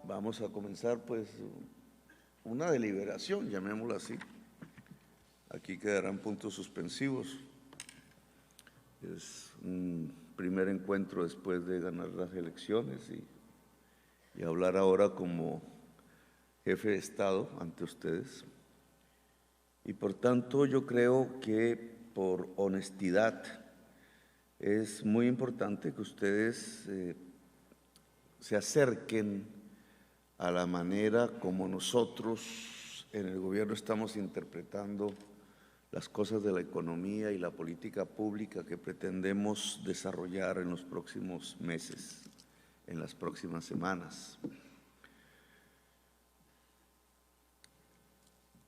Vamos a comenzar pues una deliberación, llamémosla así. Aquí quedarán puntos suspensivos. Es un primer encuentro después de ganar las elecciones y hablar ahora como jefe de Estado ante ustedes. Y por tanto yo creo que por honestidad es muy importante que ustedes se acerquen a la manera como nosotros en el gobierno estamos interpretando las cosas de la economía y la política pública que pretendemos desarrollar en los próximos meses, en las próximas semanas.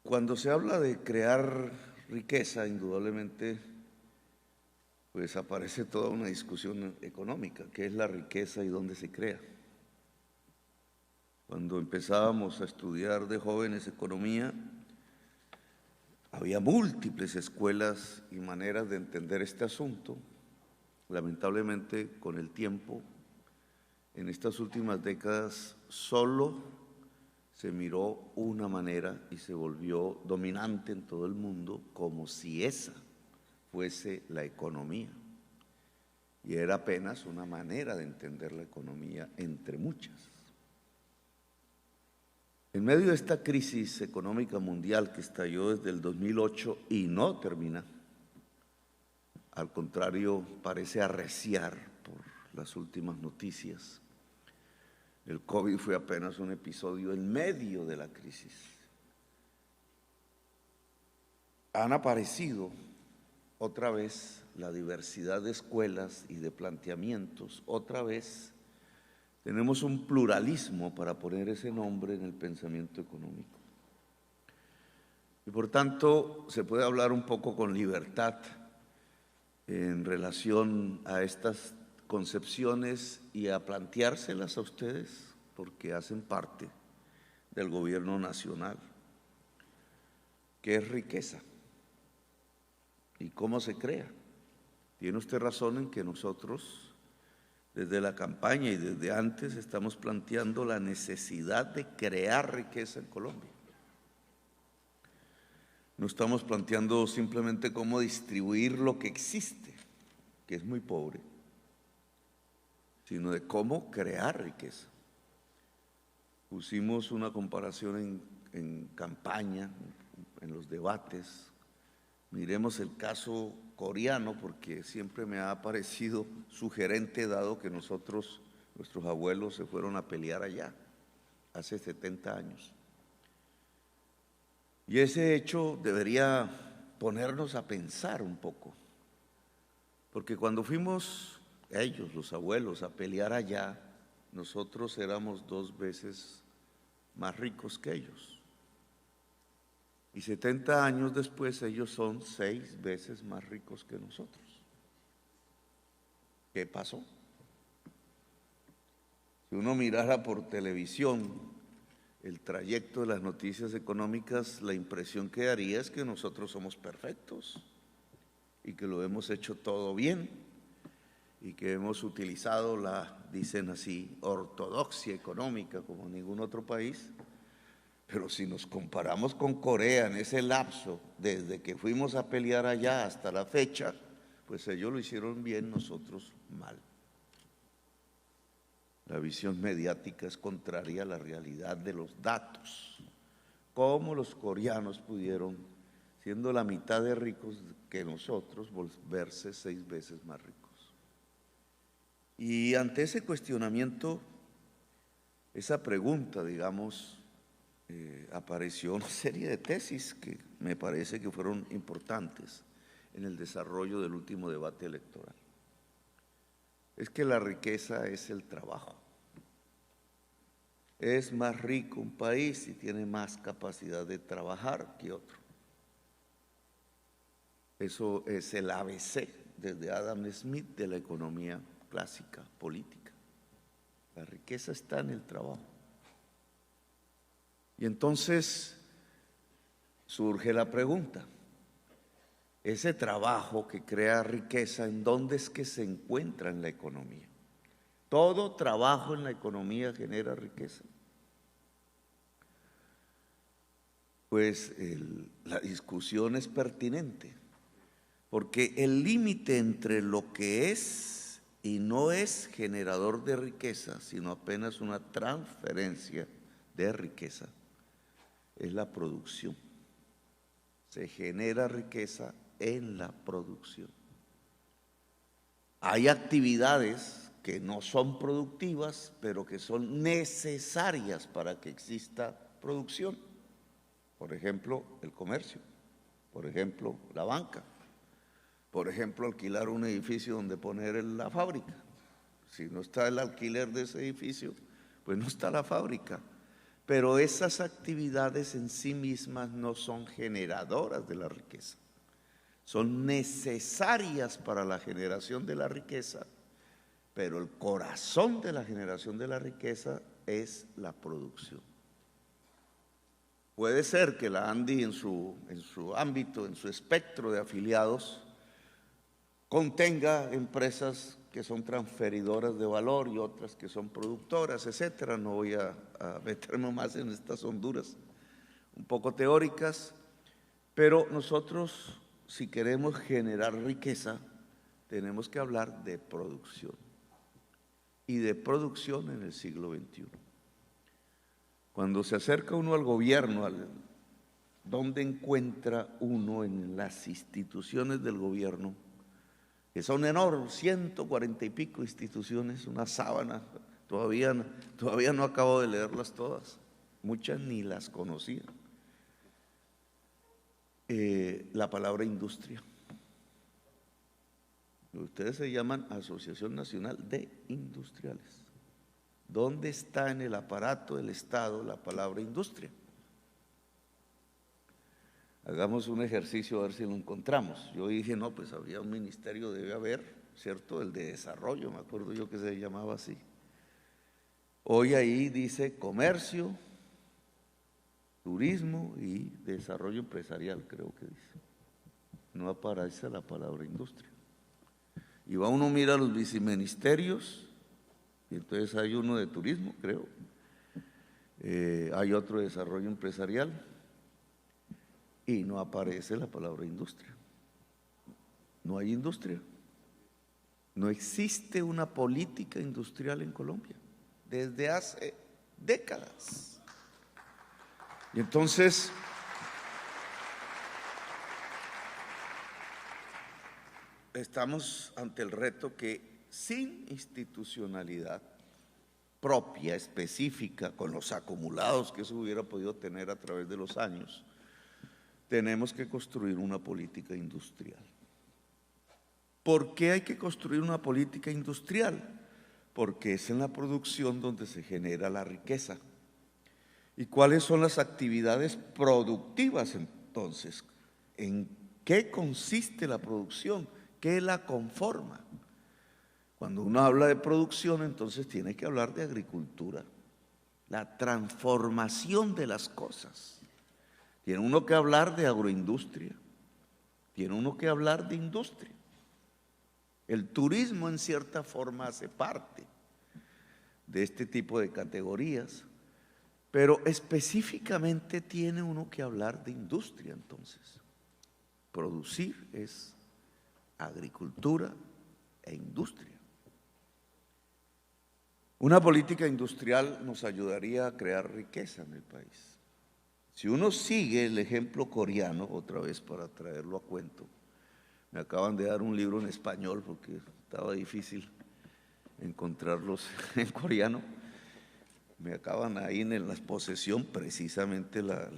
Cuando se habla de crear riqueza, indudablemente, pues aparece toda una discusión económica, qué es la riqueza y dónde se crea. Cuando empezábamos a estudiar de jóvenes economía, había múltiples escuelas y maneras de entender este asunto. Lamentablemente, con el tiempo, en estas últimas décadas, solo se miró una manera y se volvió dominante en todo el mundo, como si esa fuese la economía. Y era apenas una manera de entender la economía entre muchas. En medio de esta crisis económica mundial que estalló desde el 2008 y no termina, al contrario, parece arreciar por las últimas noticias. El COVID fue apenas un episodio en medio de la crisis. Han aparecido otra vez la diversidad de escuelas y de planteamientos, otra vez tenemos un pluralismo, para poner ese nombre, en el pensamiento económico. Y por tanto, se puede hablar un poco con libertad en relación a estas concepciones y a planteárselas a ustedes, porque hacen parte del gobierno nacional. ¿Qué es riqueza? ¿Y cómo se crea? Tiene usted razón en que nosotros, desde la campaña y desde antes, estamos planteando la necesidad de crear riqueza en Colombia. No estamos planteando simplemente cómo distribuir lo que existe, que es muy pobre, sino de cómo crear riqueza. Pusimos una comparación en campaña, en los debates. Miremos el caso coreano, porque siempre me ha parecido sugerente, dado que nuestros abuelos se fueron a pelear allá hace 70 años. Y ese hecho debería ponernos a pensar un poco, porque cuando fuimos ellos, los abuelos, a pelear allá, nosotros éramos 2 veces más ricos que ellos. Y 70 años después ellos son 6 veces más ricos que nosotros. ¿Qué pasó? Si uno mirara por televisión el trayecto de las noticias económicas, la impresión que daría es que nosotros somos perfectos y que lo hemos hecho todo bien y que hemos utilizado la, dicen así, ortodoxia económica como ningún otro país. Pero si nos comparamos con Corea en ese lapso, desde que fuimos a pelear allá hasta la fecha, pues ellos lo hicieron bien, nosotros mal. La visión mediática es contraria a la realidad de los datos. ¿Cómo los coreanos pudieron, siendo la mitad de ricos que nosotros, volverse 6 veces más ricos? Y ante ese cuestionamiento, esa pregunta, digamos, apareció una serie de tesis que me parece que fueron importantes en el desarrollo del último debate electoral. Es que la riqueza es el trabajo. Es más rico un país si tiene más capacidad de trabajar que otro. Eso es el ABC desde Adam Smith de la economía clásica, política. La riqueza está en el trabajo. Y entonces surge la pregunta, ese trabajo que crea riqueza, ¿en dónde es que se encuentra en la economía? Todo trabajo en la economía genera riqueza. Pues la discusión es pertinente, porque el límite entre lo que es y no es generador de riqueza, sino apenas una transferencia de riqueza, es la producción. Se genera riqueza en la producción. Hay actividades que no son productivas, pero que son necesarias para que exista producción. Por ejemplo, el comercio, por ejemplo, la banca, por ejemplo, alquilar un edificio donde poner la fábrica. Si no está el alquiler de ese edificio, pues no está la fábrica. Pero esas actividades en sí mismas no son generadoras de la riqueza. Son necesarias para la generación de la riqueza, pero el corazón de la generación de la riqueza es la producción. Puede ser que la ANDI en su ámbito, en su espectro de afiliados, contenga empresas que son transferidoras de valor y otras que son productoras, etcétera. No voy a meterme más en estas honduras un poco teóricas, pero nosotros, si queremos generar riqueza, tenemos que hablar de producción, y de producción en el siglo XXI. Cuando se acerca uno al gobierno, ¿dónde encuentra uno en las instituciones del gobierno? Que son enormes, 140 y pico instituciones, una sábana, todavía no acabo de leerlas todas, muchas ni las conocía. La palabra industria. Ustedes se llaman Asociación Nacional de Industriales. ¿Dónde está en el aparato del Estado la palabra industria? Hagamos un ejercicio a ver si lo encontramos. Yo dije, no, pues había un ministerio, debe haber, ¿cierto? El de desarrollo, me acuerdo yo que se llamaba así. Hoy ahí dice comercio, turismo y desarrollo empresarial, creo que dice. No aparece la palabra industria. Y va uno, mira los viceministerios, y entonces hay uno de turismo, creo. Hay otro de desarrollo empresarial y no aparece la palabra industria. No hay industria. No existe una política industrial en Colombia desde hace décadas. Y entonces, estamos ante el reto que sin institucionalidad propia, específica, con los acumulados que eso hubiera podido tener a través de los años, tenemos que construir una política industrial. ¿Por qué hay que construir una política industrial? Porque es en la producción donde se genera la riqueza. ¿Y cuáles son las actividades productivas entonces? ¿En qué consiste la producción? ¿Qué la conforma? Cuando uno habla de producción, entonces tiene que hablar de agricultura, la transformación de las cosas. Tiene uno que hablar de agroindustria, tiene uno que hablar de industria. El turismo en cierta forma hace parte de este tipo de categorías, pero específicamente tiene uno que hablar de industria entonces. Producir es agricultura e industria. Una política industrial nos ayudaría a crear riqueza en el país. Si uno sigue el ejemplo coreano, otra vez para traerlo a cuento, me acaban de dar un libro en español porque estaba difícil encontrarlos en coreano. Me acaban ahí en la posesión precisamente la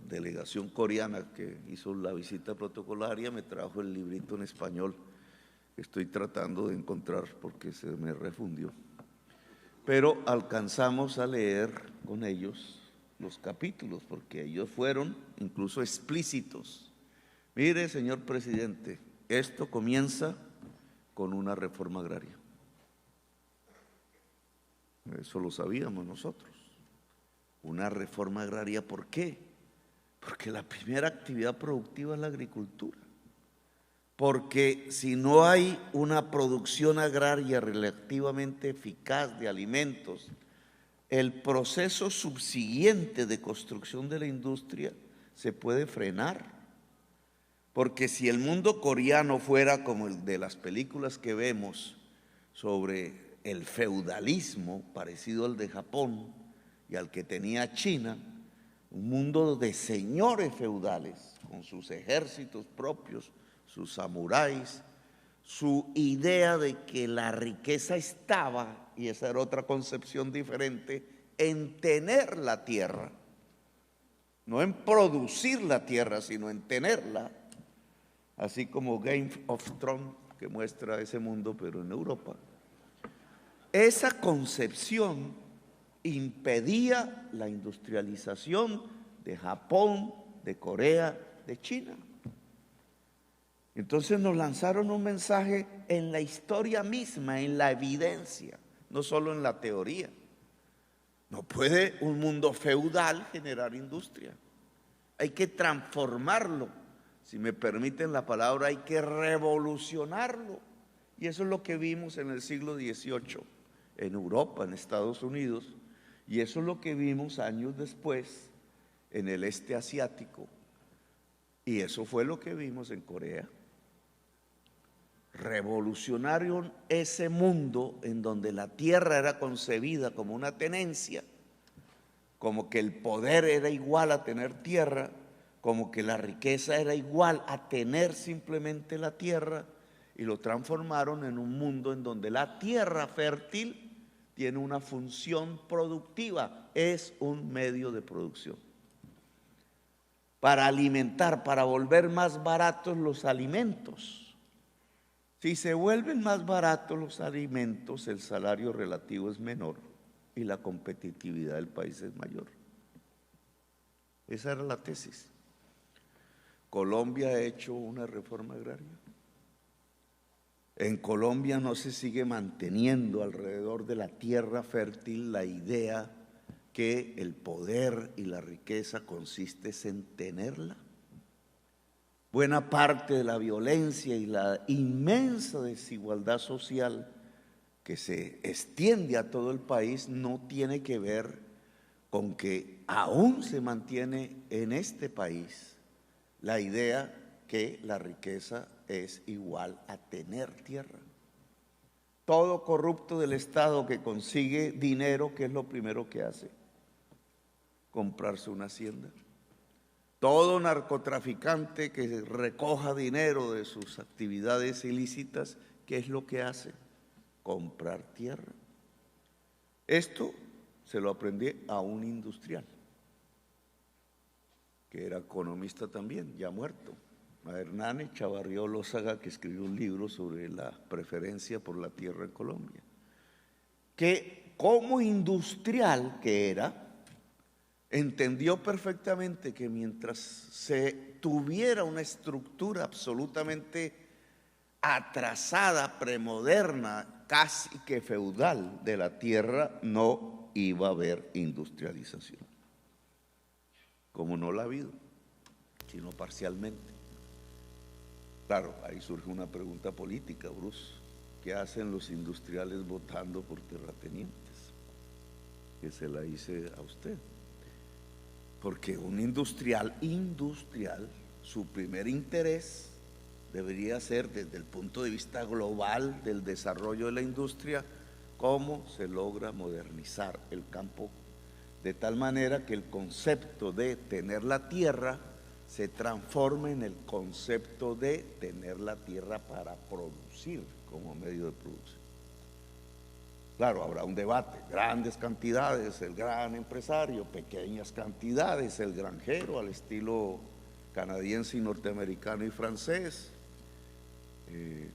delegación coreana que hizo la visita protocolaria, me trajo el librito en español que estoy tratando de encontrar porque se me refundió. Pero alcanzamos a leer con ellos los capítulos, porque ellos fueron incluso explícitos. Mire, señor presidente, esto comienza con una reforma agraria. Eso lo sabíamos nosotros. Una reforma agraria, ¿por qué? Porque la primera actividad productiva es la agricultura. porque si no hay una producción agraria relativamente eficaz de alimentos, el proceso subsiguiente de construcción de la industria se puede frenar. Porque si el mundo coreano fuera como el de las películas que vemos sobre el feudalismo, parecido al de Japón y al que tenía China, un mundo de señores feudales, con sus ejércitos propios, sus samuráis, su idea de que la riqueza estaba, y esa era otra concepción diferente, en tener la tierra, no en producir la tierra, sino en tenerla, así como Game of Thrones, que muestra ese mundo, pero en Europa. Esa concepción impedía la industrialización de Japón, de Corea, de China. Entonces nos lanzaron un mensaje en la historia misma, en la evidencia, no solo en la teoría. No puede un mundo feudal generar industria. Hay que transformarlo. Si me permiten la palabra, hay que revolucionarlo. Y eso es lo que vimos en el siglo XVIII, en Europa, en Estados Unidos, y eso es lo que vimos años después en el este asiático, y eso fue lo que vimos en Corea. Revolucionaron ese mundo en donde la tierra era concebida como una tenencia, como que el poder era igual a tener tierra, como que la riqueza era igual a tener simplemente la tierra, y lo transformaron en un mundo en donde la tierra fértil tiene una función productiva, es un medio de producción. Para alimentar, para volver más baratos los alimentos. Si se vuelven más baratos los alimentos, el salario relativo es menor y la competitividad del país es mayor. Esa era la tesis. Colombia ha hecho una reforma agraria. En Colombia no se sigue manteniendo alrededor de la tierra fértil la idea que el poder y la riqueza consiste en tenerla. Buena parte de la violencia y la inmensa desigualdad social que se extiende a todo el país no tiene que ver con que aún se mantiene en este país la idea que la riqueza es igual a tener tierra. Todo corrupto del Estado que consigue dinero, ¿qué es lo primero que hace? Comprarse una hacienda. Todo narcotraficante que recoja dinero de sus actividades ilícitas, ¿qué es lo que hace? Comprar tierra. Esto se lo aprendí a un industrial, que era economista también, ya muerto, a Hernán Chavarrió Lózaga, que escribió un libro sobre la preferencia por la tierra en Colombia, que como industrial que era, entendió perfectamente que mientras se tuviera una estructura absolutamente atrasada, premoderna, casi que feudal de la tierra, no iba a haber industrialización, como no la ha habido, sino parcialmente. Claro, ahí surge una pregunta política, Bruce. ¿Qué hacen los industriales votando por terratenientes? Que se la hice a usted. Porque un industrial, su primer interés debería ser, desde el punto de vista global del desarrollo de la industria, cómo se logra modernizar el campo de tal manera que el concepto de tener la tierra se transforme en el concepto de tener la tierra para producir como medio de producción. Claro, habrá un debate, grandes cantidades, el gran empresario, pequeñas cantidades, el granjero al estilo canadiense y norteamericano y francés.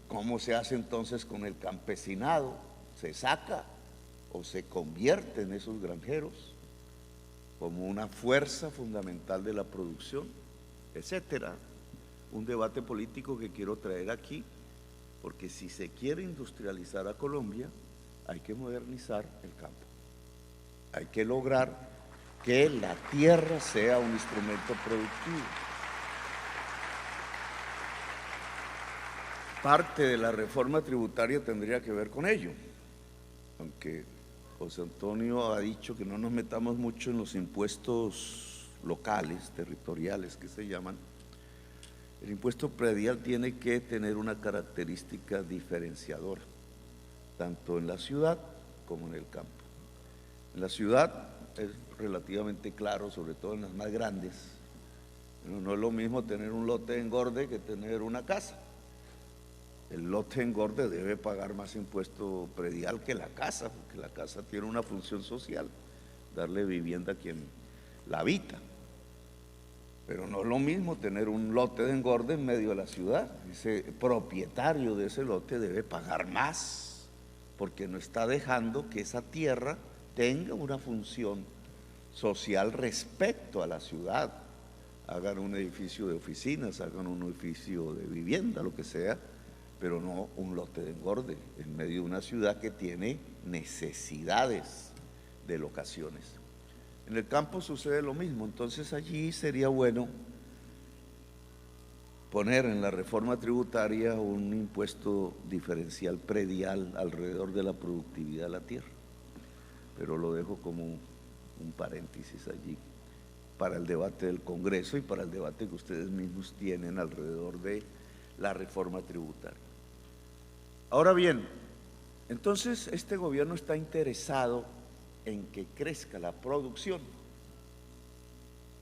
¿Cómo se hace entonces con el campesinado? ¿Se saca o se convierte en esos granjeros como una fuerza fundamental de la producción? Etcétera. Un debate político que quiero traer aquí, porque si se quiere industrializar a Colombia, hay que modernizar el campo. Hay que lograr que la tierra sea un instrumento productivo. Parte de la reforma tributaria tendría que ver con ello, aunque José Antonio ha dicho que no nos metamos mucho en los impuestos locales, territoriales que se llaman. El impuesto predial tiene que tener una característica diferenciadora, tanto en la ciudad como en el campo. En la ciudad es relativamente claro, sobre todo en las más grandes. No es lo mismo tener un lote de engorde que tener una casa. El lote engorde debe pagar más impuesto predial que la casa, porque la casa tiene una función social, darle vivienda a quien la habita. Pero no es lo mismo tener un lote de engorde en medio de la ciudad. Ese propietario de ese lote debe pagar más, porque no está dejando que esa tierra tenga una función social respecto a la ciudad. Hagan un edificio de oficinas, hagan un edificio de vivienda, lo que sea, pero no un lote de engorde en medio de una ciudad que tiene necesidades de locaciones. En el campo sucede lo mismo, entonces allí sería bueno poner en la reforma tributaria un impuesto diferencial predial alrededor de la productividad de la tierra, pero lo dejo como un paréntesis allí para el debate del Congreso y para el debate que ustedes mismos tienen alrededor de la reforma tributaria. Ahora bien, entonces este gobierno está interesado en que crezca la producción.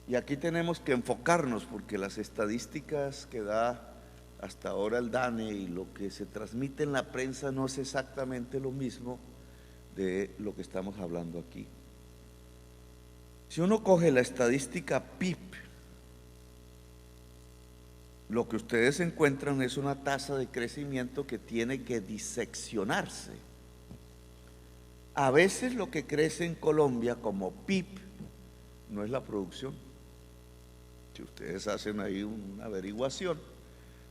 Y aquí tenemos que enfocarnos porque las estadísticas que da hasta ahora el DANE y lo que se transmite en la prensa no es exactamente lo mismo de lo que estamos hablando aquí. Si uno coge la estadística PIB, lo que ustedes encuentran es una tasa de crecimiento que tiene que diseccionarse. A veces lo que crece en Colombia como PIB no es la producción. Si ustedes hacen ahí una averiguación,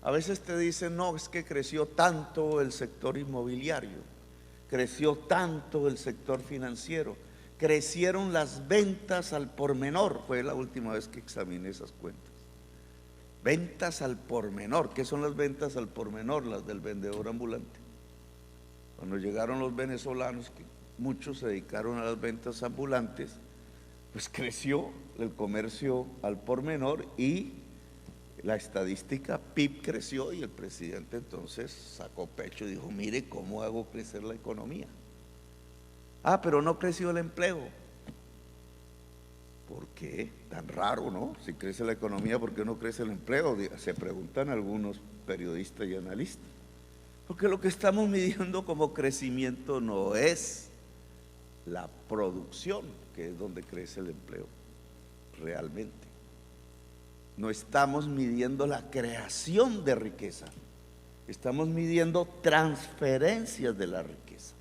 a veces te dicen, no, es que creció tanto el sector inmobiliario, creció tanto el sector financiero, crecieron las ventas al por menor, fue la última vez que examiné esas cuentas. Ventas al por menor. ¿Qué son las ventas al por menor? Las del vendedor ambulante. Cuando llegaron los venezolanos, que muchos se dedicaron a las ventas ambulantes, pues creció el comercio al por menor y la estadística PIB creció y el presidente entonces sacó pecho y dijo, mire cómo hago crecer la economía. Ah, pero no creció el empleo. ¿Por qué? Tan raro, ¿no? Si crece la economía, ¿por qué no crece el empleo? Se preguntan algunos periodistas y analistas. Porque lo que estamos midiendo como crecimiento no es la producción, que es donde crece el empleo, realmente. No estamos midiendo la creación de riqueza, estamos midiendo transferencias de la riqueza.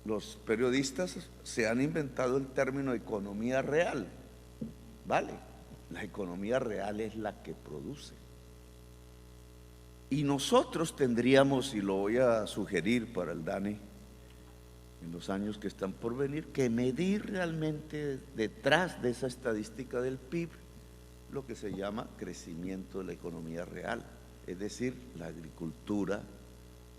Los periodistas se han inventado el término economía real, ¿vale? La economía real es la que produce. Y nosotros tendríamos, y lo voy a sugerir para el DANE en los años que están por venir, que medir realmente detrás de esa estadística del PIB lo que se llama crecimiento de la economía real, es decir, la agricultura,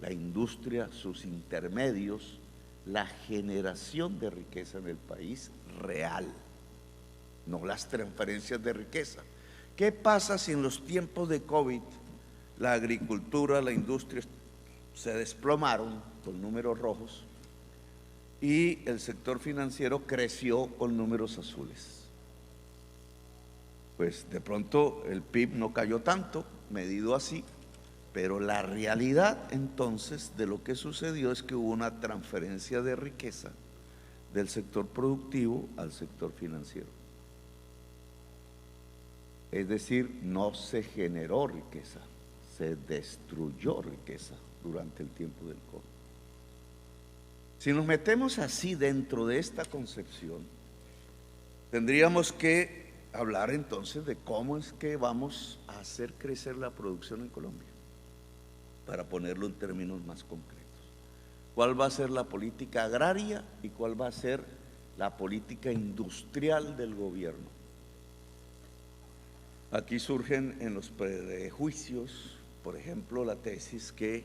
la industria, sus intermedios, la generación de riqueza en el país real, no las transferencias de riqueza. ¿Qué pasa si en los tiempos de COVID la agricultura, la industria se desplomaron con números rojos y el sector financiero creció con números azules? Pues de pronto el PIB no cayó tanto, medido así, pero la realidad entonces de lo que sucedió es que hubo una transferencia de riqueza del sector productivo al sector financiero. Es decir, no se generó riqueza, se destruyó riqueza durante el tiempo del COVID. Si nos metemos así dentro de esta concepción, tendríamos que hablar entonces de cómo es que vamos a hacer crecer la producción en Colombia, para ponerlo en términos más concretos. ¿Cuál va a ser la política agraria y cuál va a ser la política industrial del gobierno? Aquí surgen en los prejuicios, por ejemplo, la tesis que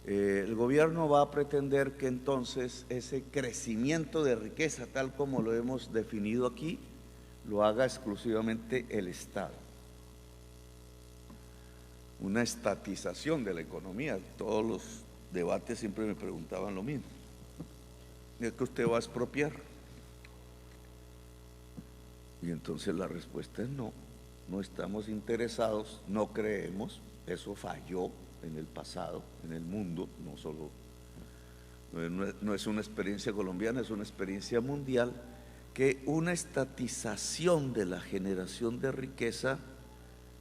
el gobierno va a pretender que entonces ese crecimiento de riqueza, tal como lo hemos definido aquí, lo haga exclusivamente el Estado. Una estatización de la economía. Todos los debates siempre me preguntaban lo mismo. ¿Es que usted va a expropiar? Y entonces la respuesta es no, no estamos interesados, no creemos, eso falló en el pasado, en el mundo, no solo, no es una experiencia colombiana, es una experiencia mundial, que una estatización de la generación de riqueza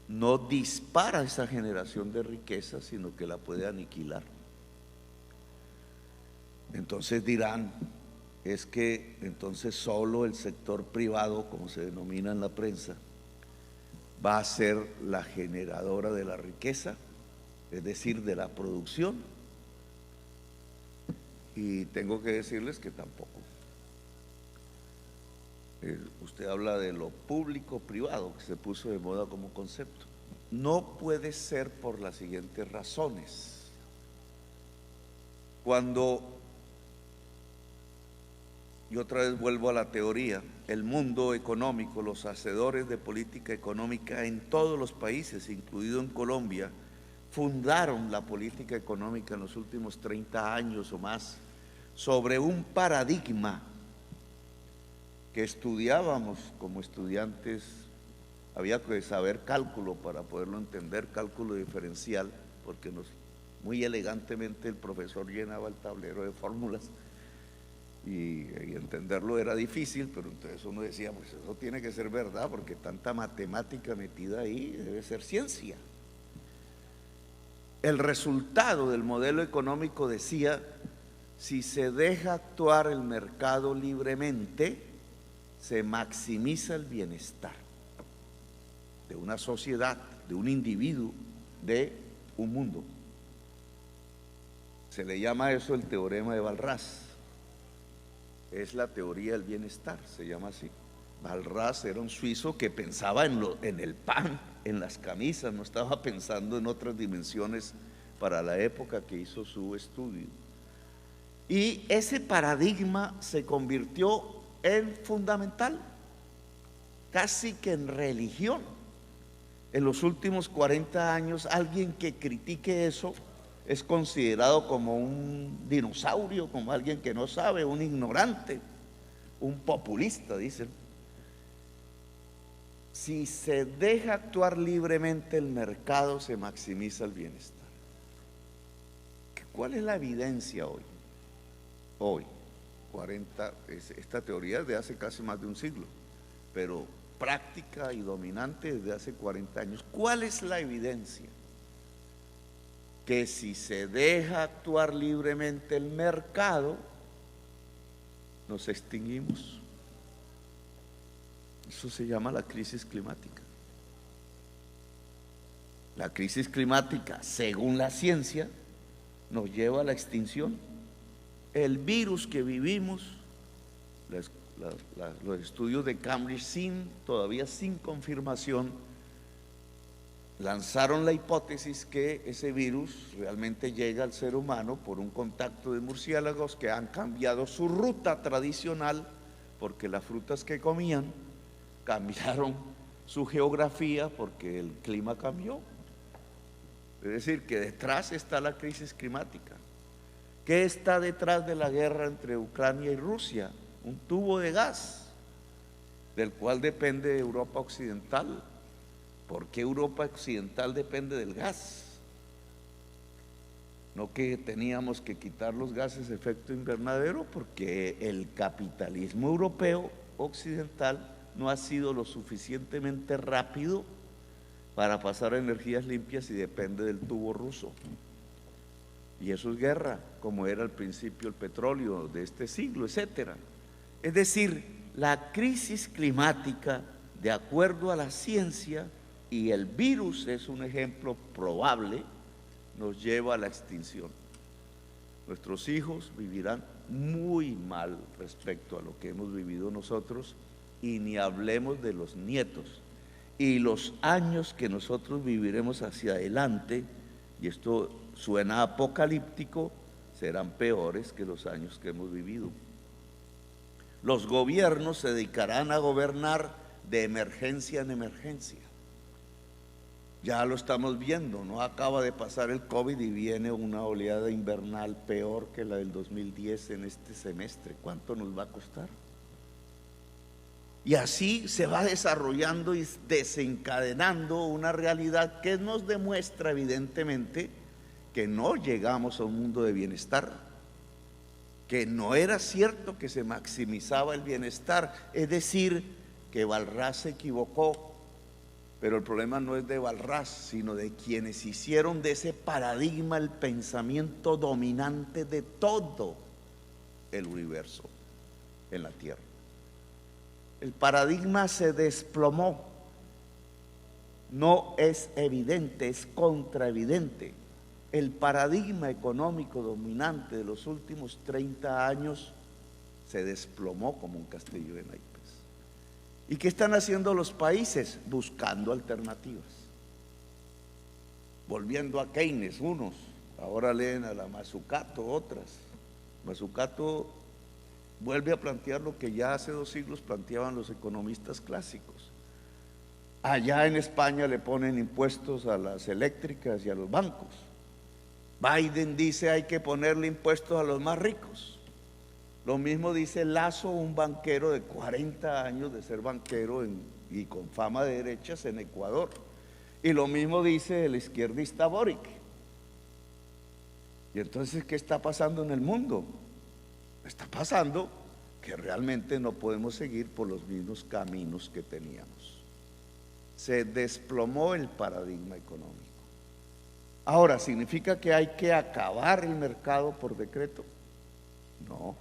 no dispara esa generación de riqueza, sino que la puede aniquilar. Entonces dirán, es que entonces solo el sector privado, como se denomina en la prensa, va a ser la generadora de la riqueza, es decir, de la producción. Y tengo que decirles que tampoco. Usted habla de lo público-privado, que se puso de moda como concepto. No puede ser por las siguientes razones. Cuando, y otra vez vuelvo a la teoría, el mundo económico, los hacedores de política económica en todos los países, incluido en Colombia, fundaron la política económica en los últimos 30 años o más sobre un paradigma que estudiábamos como estudiantes. Había que saber cálculo para poderlo entender, cálculo diferencial, porque muy elegantemente el profesor llenaba el tablero de fórmulas y entenderlo era difícil, pero entonces uno decía, pues eso tiene que ser verdad, porque tanta matemática metida ahí debe ser ciencia. El resultado del modelo económico decía, si se deja actuar el mercado libremente, se maximiza el bienestar de una sociedad, de un individuo, de un mundo. Se le llama eso el teorema de Walras. Es la teoría del bienestar, se llama así. Walras era un suizo que pensaba en el pan, en las camisas, no estaba pensando en otras dimensiones para la época que hizo su estudio. Y ese paradigma se convirtió en fundamental, casi que en religión. En los últimos 40 años, alguien que critique eso es considerado como un dinosaurio, como alguien que no sabe, un ignorante, un populista, dicen. Si se deja actuar libremente el mercado, se maximiza el bienestar. ¿Cuál es la evidencia hoy? Hoy, esta teoría es de hace casi más de un siglo, pero práctica y dominante desde hace 40 años. ¿Cuál es la evidencia? Que si se deja actuar libremente el mercado, nos extinguimos. Eso se llama la crisis climática. La crisis climática, según la ciencia, nos lleva a la extinción. El virus que vivimos, los estudios de Cambridge todavía sin confirmación, lanzaron la hipótesis que ese virus realmente llega al ser humano por un contacto de murciélagos que han cambiado su ruta tradicional, porque las frutas que comían cambiaron su geografía porque el clima cambió. Es decir, que detrás está la crisis climática. ¿Qué está detrás de la guerra entre Ucrania y Rusia? Un tubo de gas, del cual depende Europa Occidental. ¿Por qué Europa Occidental depende del gas? No que teníamos que quitar los gases de efecto invernadero, porque el capitalismo europeo occidental no ha sido lo suficientemente rápido para pasar a energías limpias y depende del tubo ruso. Y eso es guerra, como era al principio el petróleo de este siglo, etcétera. Es decir, la crisis climática, de acuerdo a la ciencia, y el virus es un ejemplo probable, nos lleva a la extinción. Nuestros hijos vivirán muy mal respecto a lo que hemos vivido nosotros, y ni hablemos de los nietos. y los años que nosotros viviremos hacia adelante, y esto suena apocalíptico, serán peores que los años que hemos vivido. Los gobiernos se dedicarán a gobernar de emergencia en emergencia. Ya lo estamos viendo, no acaba de pasar el COVID y viene una oleada invernal peor que la del 2010 en este semestre. ¿Cuánto nos va a costar? Y así se va desarrollando y desencadenando una realidad que nos demuestra evidentemente que no llegamos a un mundo de bienestar, que no era cierto que se maximizaba el bienestar, es decir, que Walras se equivocó. Pero el problema no es de Walras, sino de quienes hicieron de ese paradigma el pensamiento dominante de todo el universo en la Tierra. El paradigma se desplomó, no es evidente, es contraevidente. El paradigma económico dominante de los últimos 30 años se desplomó como un castillo de naipes. ¿Y qué están haciendo los países? Buscando alternativas. Volviendo a Keynes, unos, ahora leen a la Mazzucato, otras. Mazzucato vuelve a plantear lo que ya hace 2 siglos planteaban los economistas clásicos. Allá en España le ponen impuestos a las eléctricas y a los bancos. Biden dice hay que ponerle impuestos a los más ricos. Lo mismo dice Lasso, un banquero de 40 años de ser banquero y con fama de derechas en Ecuador. Y lo mismo dice el izquierdista Boric. Y entonces, ¿qué está pasando en el mundo? Está pasando que realmente no podemos seguir por los mismos caminos que teníamos. Se desplomó el paradigma económico. Ahora, ¿significa que hay que acabar el mercado por decreto? No.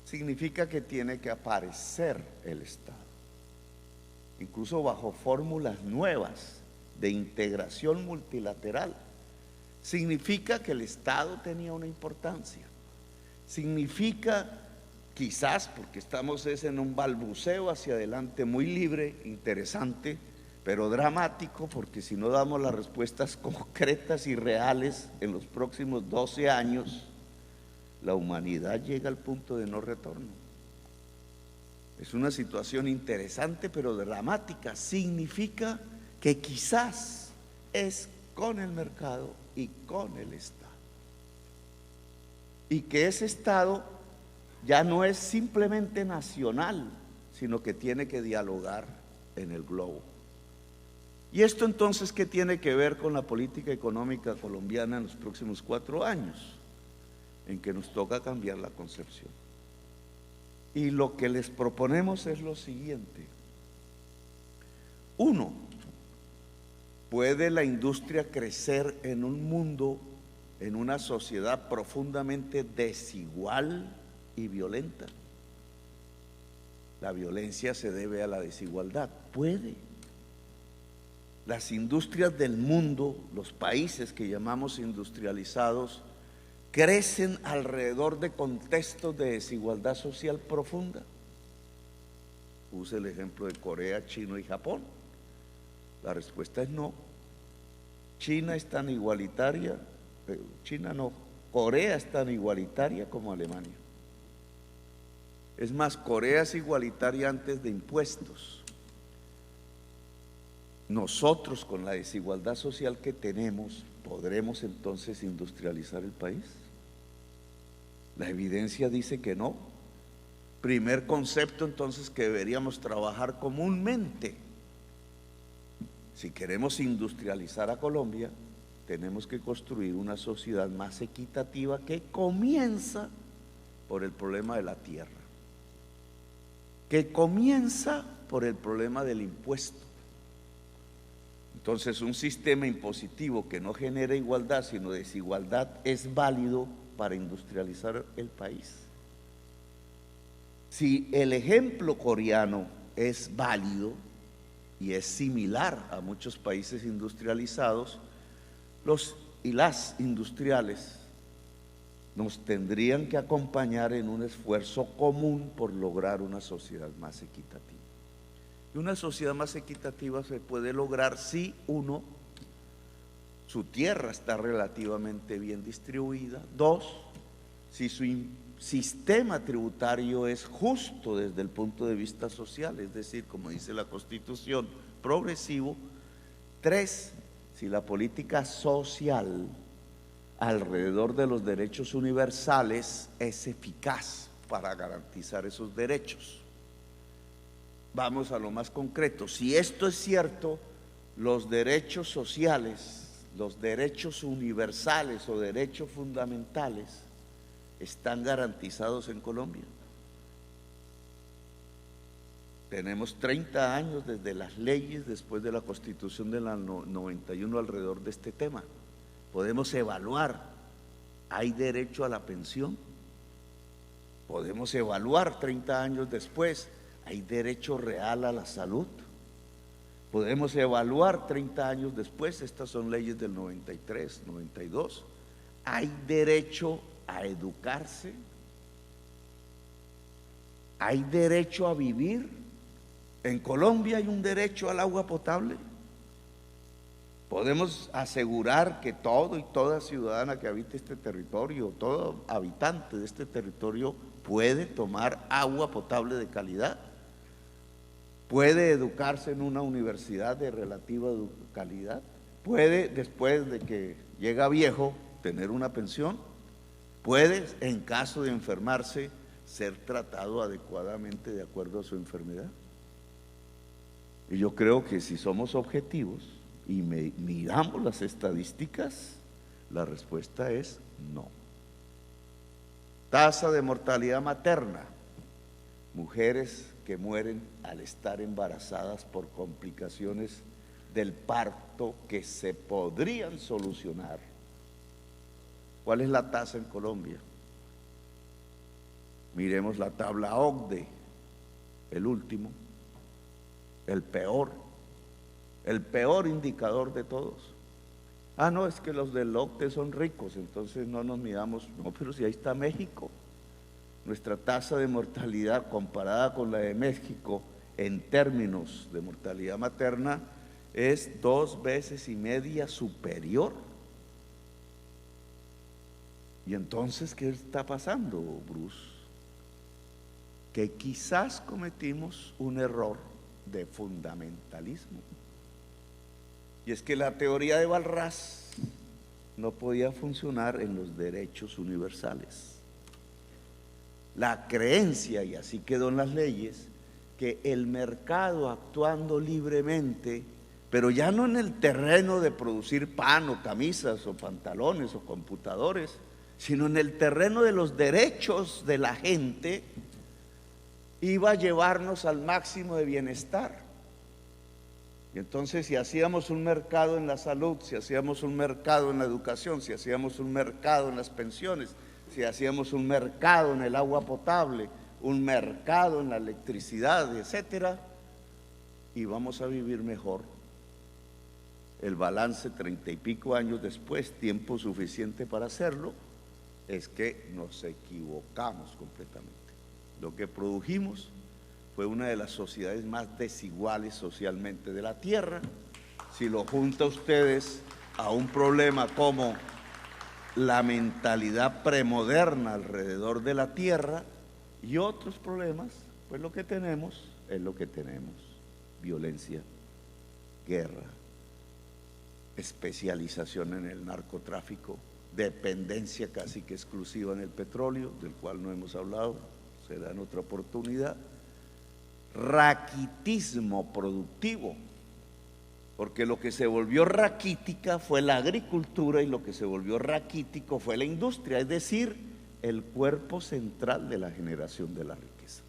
Significa que tiene que aparecer el Estado, incluso bajo fórmulas nuevas de integración multilateral. Significa que el Estado tenía una importancia. Significa, quizás, porque estamos en un balbuceo hacia adelante muy libre, interesante, pero dramático, porque si no damos las respuestas concretas y reales en los próximos 12 años, la humanidad llega al punto de no retorno. Es una situación interesante pero dramática. Significa que quizás es con el mercado y con el Estado, y que ese Estado ya no es simplemente nacional, sino que tiene que dialogar en el globo. ¿Y esto entonces qué tiene que ver con la política económica colombiana en los próximos 4 años? En que nos toca cambiar la concepción. Y lo que les proponemos es lo siguiente. 1, ¿puede la industria crecer en un mundo, en una sociedad profundamente desigual y violenta? La violencia se debe a la desigualdad. ¿Puede? Las industrias del mundo, los países que llamamos industrializados, crecen alrededor de contextos de desigualdad social profunda. Puse el ejemplo de Corea, China y Japón. La respuesta es no. China es tan igualitaria, Corea es tan igualitaria como Alemania. Es más, Corea es igualitaria antes de impuestos. Nosotros, con la desigualdad social que tenemos, ¿podremos entonces industrializar el país? La evidencia dice que no. Primer concepto entonces que deberíamos trabajar comúnmente. Si queremos industrializar a Colombia, tenemos que construir una sociedad más equitativa que comienza por el problema de la tierra, que comienza por el problema del impuesto. Entonces, un sistema impositivo que no genera igualdad, sino desigualdad, es válido para industrializar el país. Si el ejemplo coreano es válido y es similar a muchos países industrializados, los y las industriales nos tendrían que acompañar en un esfuerzo común por lograr una sociedad más equitativa. Y una sociedad más equitativa se puede lograr si uno, su tierra está relativamente bien distribuida; dos, si su sistema tributario es justo desde el punto de vista social, es decir, como dice la Constitución, progresivo; tres, si la política social alrededor de los derechos universales es eficaz para garantizar esos derechos. Vamos a lo más concreto. Si esto es cierto, los derechos sociales, los derechos universales o derechos fundamentales están garantizados en Colombia. Tenemos 30 años desde las leyes, después de la Constitución de la 91, alrededor de este tema. Podemos evaluar: ¿hay derecho a la pensión? Podemos evaluar 30 años después: ¿hay derecho real a la salud? Podemos evaluar 30 años después, estas son leyes del 93, 92, ¿hay derecho a educarse? ¿Hay derecho a vivir? ¿En Colombia hay un derecho al agua potable? ¿Podemos asegurar que todo y toda ciudadana que habite este territorio, todo habitante de este territorio, puede tomar agua potable de calidad? ¿Puede educarse en una universidad de relativa calidad? ¿Puede, después de que llega viejo, tener una pensión? ¿Puede, en caso de enfermarse, ser tratado adecuadamente de acuerdo a su enfermedad? Y yo creo que si somos objetivos y miramos las estadísticas, la respuesta es no. Tasa de mortalidad materna: mujeres que mueren al estar embarazadas por complicaciones del parto que se podrían solucionar. ¿Cuál es la tasa en Colombia? Miremos la tabla OCDE, el último, el peor indicador de todos. Ah, no, es que los del OCDE son ricos, entonces no nos midamos. No, pero si ahí está México. Nuestra tasa de mortalidad comparada con la de México en términos de mortalidad materna es 2,5 veces superior. Y entonces, ¿qué está pasando, Bruce? Que quizás cometimos un error de fundamentalismo. Y es que la teoría de Walras no podía funcionar en los derechos universales. La creencia, y así quedó en las leyes, que el mercado, actuando libremente, pero ya no en el terreno de producir pan o camisas o pantalones o computadores, sino en el terreno de los derechos de la gente, iba a llevarnos al máximo de bienestar. Y entonces, si hacíamos un mercado en la salud, si hacíamos un mercado en la educación, si hacíamos un mercado en las pensiones, si hacíamos un mercado en el agua potable, un mercado en la electricidad, etcétera, íbamos a vivir mejor. El balance 30 y pico años después, tiempo suficiente para hacerlo, es que nos equivocamos completamente. Lo que produjimos fue una de las sociedades más desiguales socialmente de la Tierra. Si lo junta ustedes a un problema como la mentalidad premoderna alrededor de la Tierra y otros problemas, pues lo que tenemos es lo que tenemos: violencia, guerra, especialización en el narcotráfico, dependencia casi que exclusiva en el petróleo, del cual no hemos hablado, será en otra oportunidad, raquitismo productivo, porque lo que se volvió raquítica fue la agricultura y lo que se volvió raquítico fue la industria, es decir, el cuerpo central de la generación de la riqueza.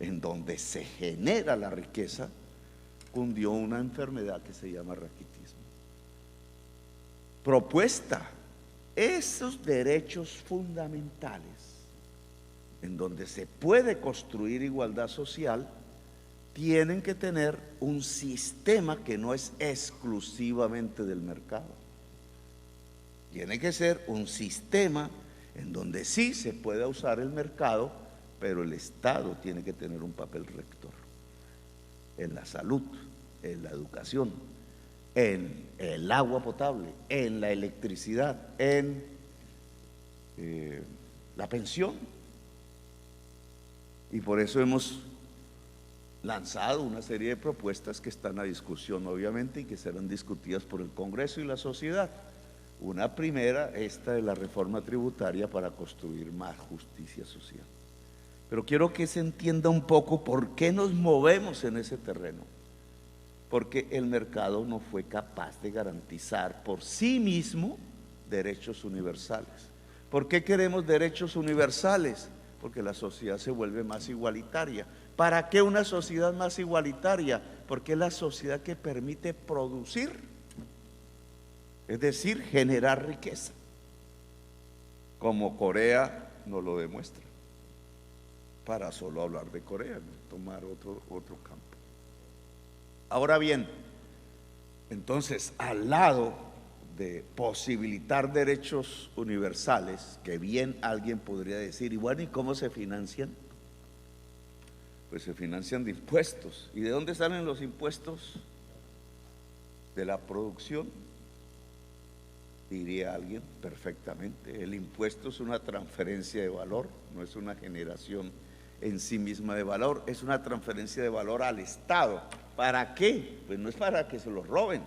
En donde se genera la riqueza, cundió una enfermedad que se llama raquitismo. Propuesta: esos derechos fundamentales en donde se puede construir igualdad social tienen que tener un sistema que no es exclusivamente del mercado. Tiene que ser un sistema en donde sí se pueda usar el mercado, pero el Estado tiene que tener un papel rector. en la salud, en la educación, en el agua potable, en la electricidad, en la pensión. Y por eso hemos lanzado una serie de propuestas que están a discusión, obviamente, y que serán discutidas por el Congreso y la sociedad. Una primera, esta de la reforma tributaria para construir más justicia social. Pero quiero que se entienda un poco por qué nos movemos en ese terreno. Porque el mercado no fue capaz de garantizar por sí mismo derechos universales. ¿Por qué queremos derechos universales? Porque la sociedad se vuelve más igualitaria. ¿Para qué una sociedad más igualitaria? Porque es la sociedad que permite producir, es decir, generar riqueza, como Corea nos lo demuestra, para solo hablar de Corea, no tomar otro campo. Ahora bien, entonces, al lado de posibilitar derechos universales, que bien alguien podría decir, y bueno, ¿y cómo se financian? Pues se financian de impuestos. ¿Y de dónde salen los impuestos? De la producción, diría alguien perfectamente. El impuesto es una transferencia de valor, no es una generación en sí misma de valor, es una transferencia de valor al Estado. ¿Para qué? Pues no es para que se lo roben,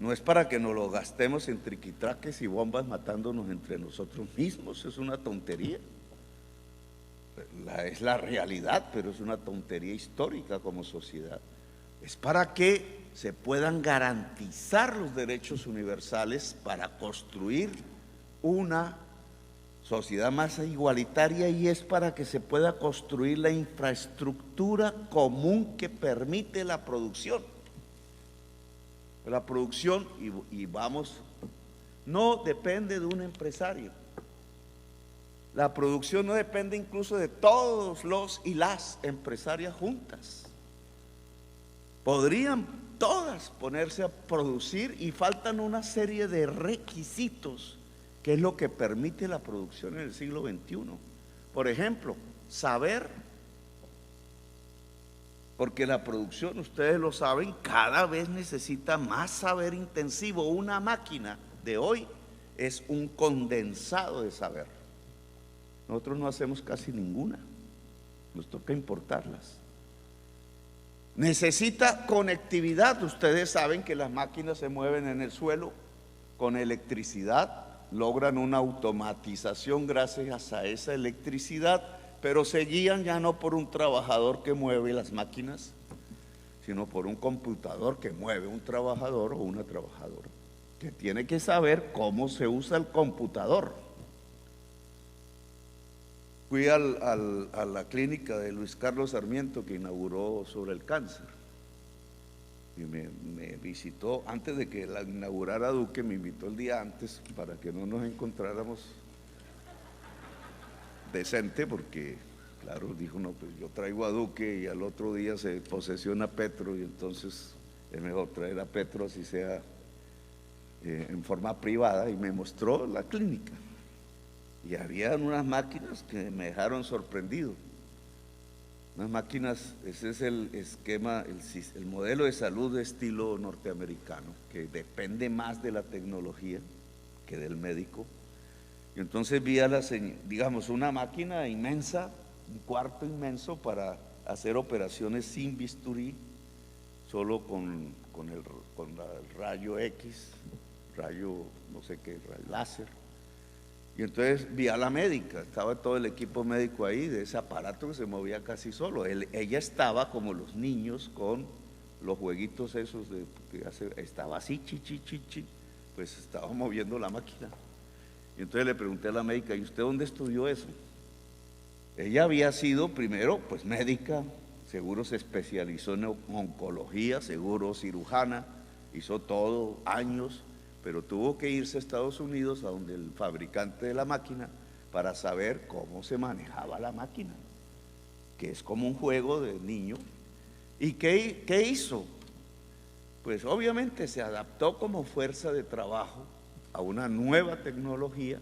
no es para que nos lo gastemos en triquitraques y bombas matándonos entre nosotros mismos, es una tontería. Es la realidad, pero es una tontería histórica como sociedad. Es para que se puedan garantizar los derechos universales para construir una sociedad más igualitaria, y es para que se pueda construir la infraestructura común que permite la producción. La producción, y vamos, no depende de un empresario. La producción no depende incluso de todos los y las empresarias juntas. Podrían todas ponerse a producir y faltan una serie de requisitos que es lo que permite la producción en el siglo XXI. Por ejemplo, saber, porque la producción, ustedes lo saben, cada vez necesita más saber intensivo. Una máquina de hoy es un condensado de saber. Nosotros no hacemos casi ninguna, nos toca importarlas. Necesita conectividad. Ustedes saben que las máquinas se mueven en el suelo con electricidad, logran una automatización gracias a esa electricidad, pero se guían ya no por un trabajador que mueve las máquinas, sino por un computador que mueve un trabajador o una trabajadora, que tiene que saber cómo se usa el computador. Fui a la clínica de Luis Carlos Sarmiento, que inauguró sobre el cáncer, y me visitó antes de que la inaugurara Duque, me invitó el día antes para que no nos encontráramos decente, porque claro, dijo, no, pues yo traigo a Duque y al otro día se posesiona Petro, y entonces es mejor traer a Petro, así sea en forma privada, y me mostró la clínica. Y había unas máquinas que me dejaron sorprendido. Unas máquinas, ese es el esquema, el modelo de salud de estilo norteamericano, que depende más de la tecnología que del médico. Y entonces vi digamos, una máquina inmensa, un cuarto inmenso para hacer operaciones sin bisturí, solo con el rayo X, rayo no sé qué, rayo láser. Y entonces vi a la médica, estaba todo el equipo médico ahí, de ese aparato que se movía casi solo. Ella estaba como los niños con los jueguitos esos, estaba así, pues estaba moviendo la máquina. Y entonces le pregunté a la médica, ¿y usted dónde estudió eso? Ella había sido primero pues médica, seguro se especializó en oncología, seguro cirujana, hizo todo, años, pero tuvo que irse a Estados Unidos, a donde el fabricante de la máquina, para saber cómo se manejaba la máquina, que es como un juego de niño. ¿Y qué hizo? Pues obviamente se adaptó como fuerza de trabajo a una nueva tecnología,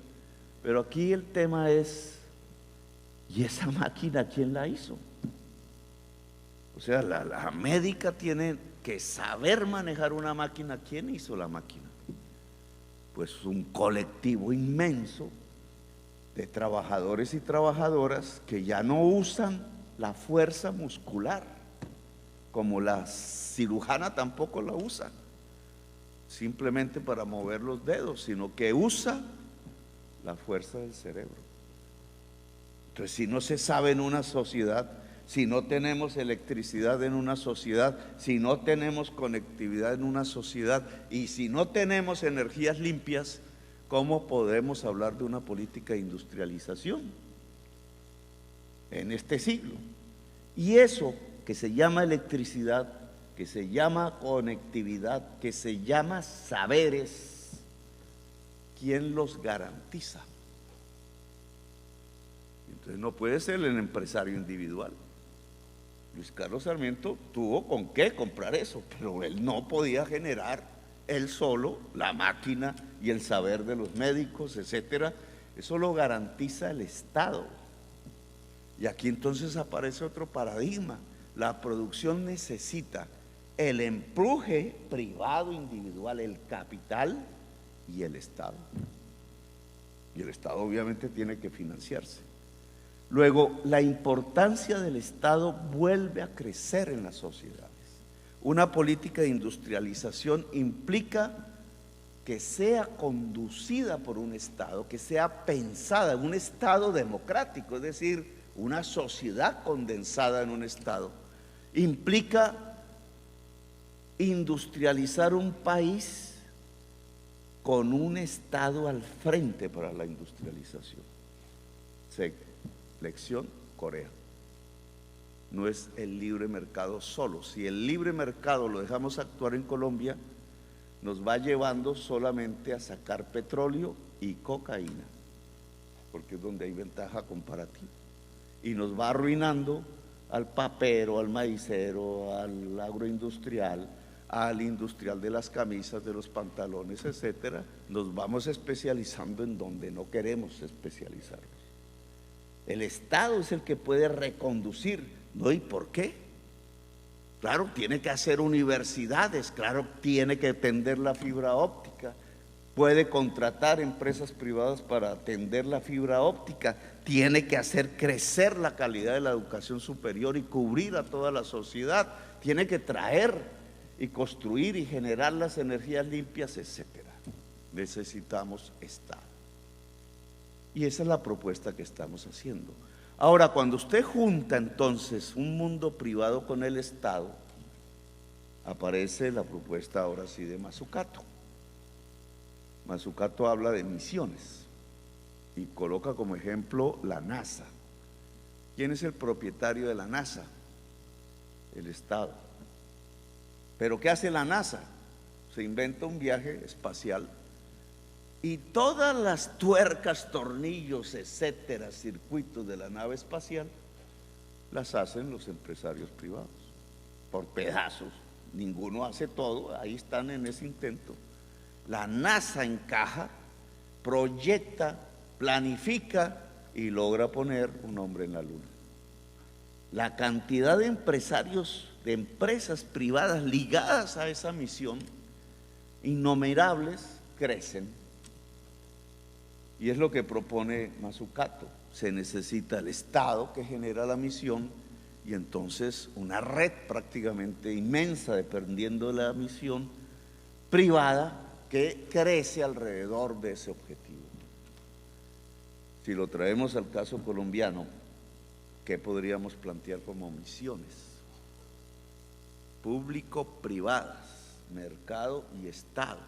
pero aquí el tema es, ¿y esa máquina quién la hizo? O sea, la médica tiene que saber manejar una máquina. ¿Quién hizo la máquina? Pues un colectivo inmenso de trabajadores y trabajadoras que ya no usan la fuerza muscular, como la cirujana tampoco la usa, simplemente para mover los dedos, sino que usa la fuerza del cerebro. Entonces, si no se sabe en una sociedad, si no tenemos electricidad en una sociedad, si no tenemos conectividad en una sociedad y si no tenemos energías limpias, ¿cómo podemos hablar de una política de industrialización en este siglo? Y eso que se llama electricidad, que se llama conectividad, que se llama saberes, ¿quién los garantiza? Entonces no puede ser el empresario individual. Luis Carlos Sarmiento tuvo con qué comprar eso, pero él no podía generar él solo la máquina y el saber de los médicos, etcétera. Eso lo garantiza el Estado. Y aquí entonces aparece otro paradigma. La producción necesita el empuje privado, individual, el capital y el Estado. Y el Estado obviamente tiene que financiarse. Luego, la importancia del Estado vuelve a crecer en las sociedades. Una política de industrialización implica que sea conducida por un Estado, que sea pensada en un Estado democrático, es decir, una sociedad condensada en un Estado. Implica industrializar un país con un Estado al frente para la industrialización. Lección: Corea. No es el libre mercado solo. Si el libre mercado lo dejamos actuar en Colombia, nos va llevando solamente a sacar petróleo y cocaína, porque es donde hay ventaja comparativa, y nos va arruinando al papero, al maicero, al agroindustrial, al industrial de las camisas, de los pantalones, etcétera. Nos vamos especializando en donde no queremos especializarnos. El Estado es el que puede reconducir, ¿no? ¿Y por qué? Claro, tiene que hacer universidades, claro, tiene que tender la fibra óptica, puede contratar empresas privadas para atender la fibra óptica, tiene que hacer crecer la calidad de la educación superior y cubrir a toda la sociedad, tiene que traer y construir y generar las energías limpias, etcétera. Necesitamos Estado. Y esa es la propuesta que estamos haciendo. Ahora, cuando usted junta entonces un mundo privado con el Estado, aparece la propuesta ahora sí de Mazzucato. Mazzucato habla de misiones y coloca como ejemplo la NASA. ¿Quién es el propietario de la NASA? El Estado. ¿Pero qué hace la NASA? Se inventa un viaje espacial y todas las tuercas, tornillos, etcétera, circuitos de la nave espacial las hacen los empresarios privados por pedazos. Ninguno hace todo, ahí están en ese intento. La NASA encaja, proyecta, planifica y logra poner un hombre en la luna. La cantidad de empresarios, de empresas privadas ligadas a esa misión, innumerables, crecen. Y es lo que propone Mazzucato. Se necesita el Estado que genera la misión y entonces una red prácticamente inmensa, dependiendo de la misión privada, que crece alrededor de ese objetivo. Si lo traemos al caso colombiano, ¿qué podríamos plantear como misiones? Público-privadas, mercado y Estado.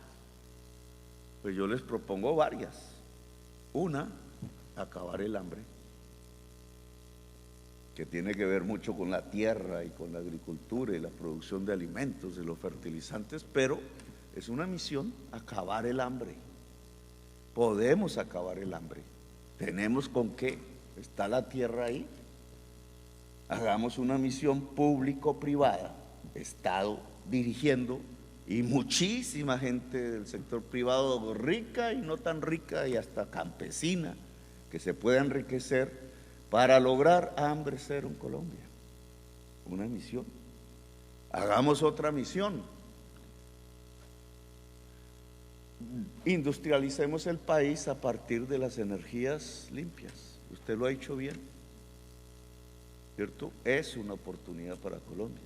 Pues yo les propongo varias. Una, acabar el hambre, que tiene que ver mucho con la tierra y con la agricultura y la producción de alimentos y los fertilizantes, pero es una misión acabar el hambre. Podemos acabar el hambre. ¿Tenemos con qué? ¿Está la tierra ahí? Hagamos una misión público-privada, Estado dirigiendo y muchísima gente del sector privado, rica y no tan rica y hasta campesina, que se pueda enriquecer para lograr hambre cero en Colombia. una misión. Hagamos otra misión. Industrialicemos el país a partir de las energías limpias. Usted lo ha hecho bien, ¿cierto? Es una oportunidad para Colombia.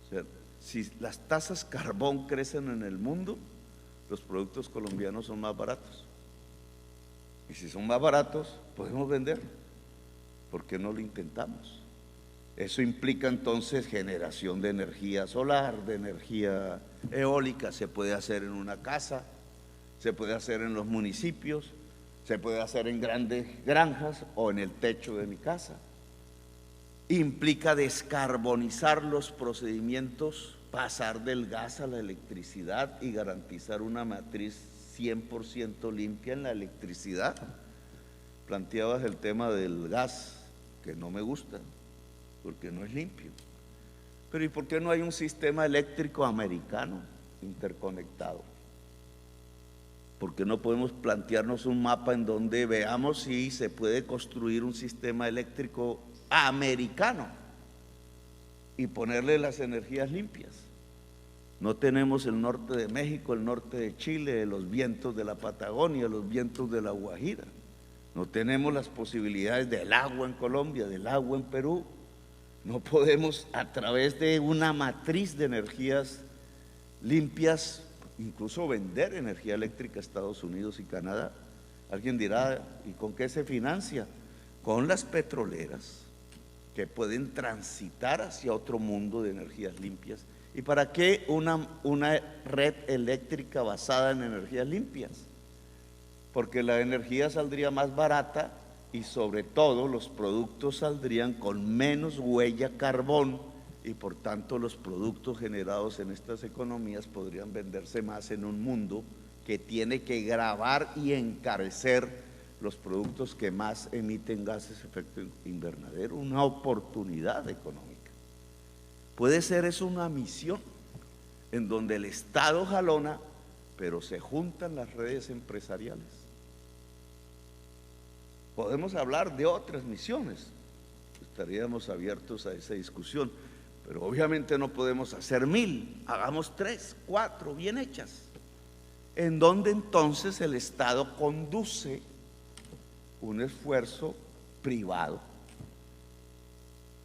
O sea, si las tasas carbón crecen en el mundo, los productos colombianos son más baratos. Y si son más baratos, podemos vender. ¿Por qué no lo intentamos? Eso implica entonces generación de energía solar, de energía eólica. Se puede hacer en una casa, se puede hacer en los municipios, se puede hacer en grandes granjas o en el techo de mi casa. Implica descarbonizar los procedimientos, pasar del gas a la electricidad y garantizar una matriz 100% limpia en la electricidad. Planteabas el tema del gas, que no me gusta, porque no es limpio. Pero ¿y por qué no hay un sistema eléctrico americano interconectado? ¿Por qué no podemos plantearnos un mapa en donde veamos si se puede construir un sistema eléctrico americano y ponerle las energías limpias? No tenemos el norte de México, el norte de Chile, los vientos de la Patagonia, los vientos de la Guajira. No tenemos las posibilidades del agua en Colombia, del agua en Perú. No podemos, a través de una matriz de energías limpias, incluso vender energía eléctrica a Estados Unidos y Canadá. Alguien dirá, ¿y con qué se financia? Con las petroleras, que pueden transitar hacia otro mundo de energías limpias. ¿Y para qué una red eléctrica basada en energías limpias? Porque la energía saldría más barata y sobre todo los productos saldrían con menos huella carbón y por tanto los productos generados en estas economías podrían venderse más en un mundo que tiene que gravar y encarecer los productos que más emiten gases de efecto invernadero. Una oportunidad económica. Puede ser eso una misión en donde el Estado jalona, pero se juntan las redes empresariales. Podemos hablar de otras misiones, estaríamos abiertos a esa discusión, pero obviamente no podemos hacer 1000, hagamos 3, 4 bien hechas, en donde entonces el Estado conduce un esfuerzo privado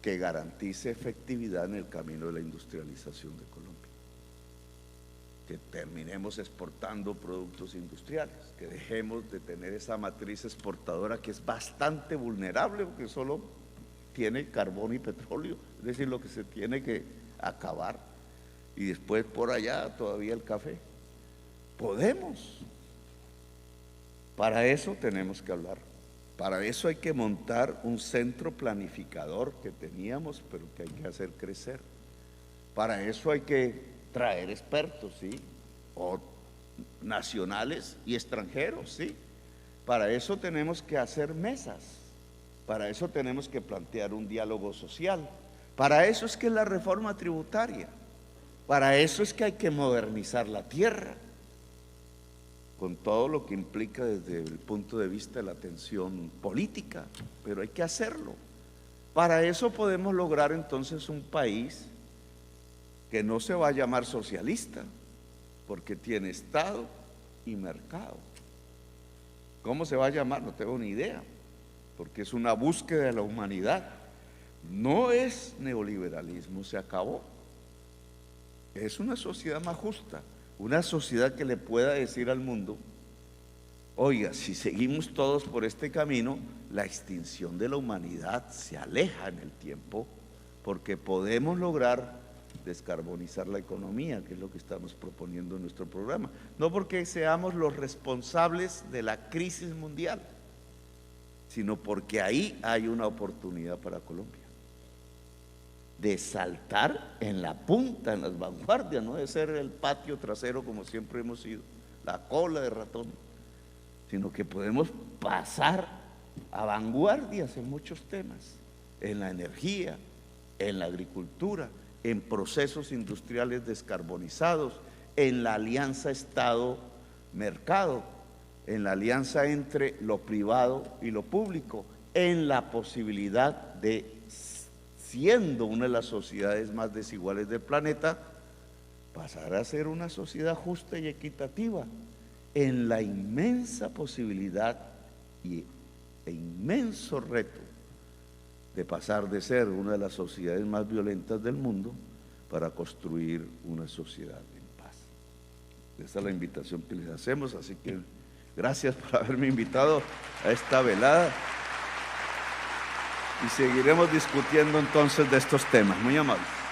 que garantice efectividad en el camino de la industrialización de Colombia. Que terminemos exportando productos industriales, que dejemos de tener esa matriz exportadora que es bastante vulnerable porque solo tiene carbón y petróleo, es decir, lo que se tiene que acabar, y después por allá todavía el café. Podemos. Para eso tenemos que hablar. Para eso hay que montar un centro planificador que teníamos, pero que hay que hacer crecer. Para eso hay que traer expertos, ¿sí? O nacionales y extranjeros, ¿sí? Para eso tenemos que hacer mesas. Para eso tenemos que plantear un diálogo social. Para eso es que es la reforma tributaria. Para eso es que hay que modernizar la tierra, con todo lo que implica desde el punto de vista de la tensión política, pero hay que hacerlo. Para eso podemos lograr entonces un país que no se va a llamar socialista, porque tiene Estado y mercado. ¿Cómo se va a llamar? No tengo ni idea, porque es una búsqueda de la humanidad. No es neoliberalismo, se acabó. Es una sociedad más justa. Una sociedad que le pueda decir al mundo, oiga, si seguimos todos por este camino, la extinción de la humanidad se aleja en el tiempo, porque podemos lograr descarbonizar la economía, que es lo que estamos proponiendo en nuestro programa. No porque seamos los responsables de la crisis mundial, sino porque ahí hay una oportunidad para Colombia de saltar en la punta, en las vanguardias, no de ser el patio trasero como siempre hemos sido, la cola de ratón, sino que podemos pasar a vanguardias en muchos temas, en la energía, en la agricultura, en procesos industriales descarbonizados, en la alianza Estado-mercado, en la alianza entre lo privado y lo público, en la posibilidad de siendo una de las sociedades más desiguales del planeta, pasar a ser una sociedad justa y equitativa, en la inmensa posibilidad e inmenso reto de pasar de ser una de las sociedades más violentas del mundo para construir una sociedad en paz. Esa es la invitación que les hacemos, así que gracias por haberme invitado a esta velada y seguiremos discutiendo entonces de estos temas. Muy amables.